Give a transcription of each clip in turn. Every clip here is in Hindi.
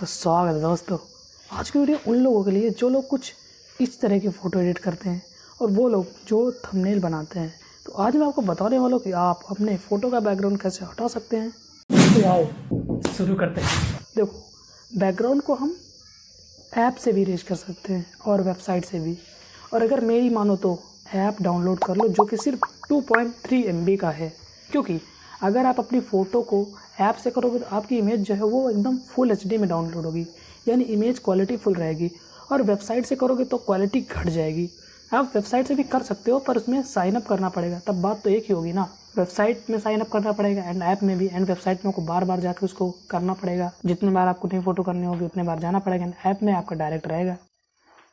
तो स्वागत है दोस्तों। आज की वीडियो उन लोगों के लिए जो लोग कुछ इस तरह की फ़ोटो एडिट करते हैं और वो लोग जो थंबनेल बनाते हैं। तो आज मैं आपको बताने वाला हूँ कि आप अपने फ़ोटो का बैकग्राउंड कैसे हटा सकते हैं। तो आओ शुरू करते हैं। देखो, बैकग्राउंड को हम ऐप से भी रेज कर सकते हैं और वेबसाइट से भी। और अगर मेरी मानो तो ऐप डाउनलोड कर लो जो कि सिर्फ 2.3 MB का है, क्योंकि अगर आप अपनी फ़ोटो को ऐप से करोगे तो आपकी इमेज जो है वो एकदम फुल HD में डाउनलोड होगी, यानी इमेज क्वालिटी फुल रहेगी। और वेबसाइट से करोगे तो क्वालिटी घट जाएगी। आप वेबसाइट से भी कर सकते हो पर उसमें साइन अप करना पड़ेगा, तब बात तो एक ही होगी ना। वेबसाइट में साइन अप करना पड़ेगा एंड ऐप में भी, एंड वेबसाइट में आपको बार बार जाकर उसको करना पड़ेगा। जितने बार आपको नई फ़ोटो करनी होगी उतने बार जाना पड़ेगा, एंड ऐप में आपका डायरेक्ट रहेगा।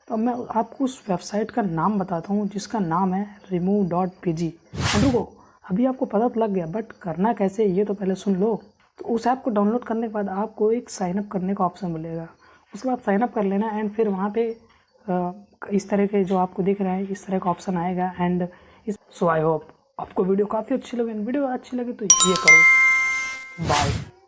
तो अब मैं आपको उस वेबसाइट का नाम बताता हूँ जिसका नाम है remove.pg। रुको, अभी आपको पता तो लग गया, बट करना कैसे ये तो पहले सुन लो। तो उस ऐप को डाउनलोड करने के बाद आपको एक साइनअप करने का ऑप्शन मिलेगा। उसके बाद साइनअप कर लेना एंड फिर वहाँ पे इस तरह के जो आपको दिख रहा है इस तरह का ऑप्शन आएगा। एंड सो आई होप आपको वीडियो काफ़ी अच्छी लगी। वीडियो अच्छी लगी तो ये करो। बाय।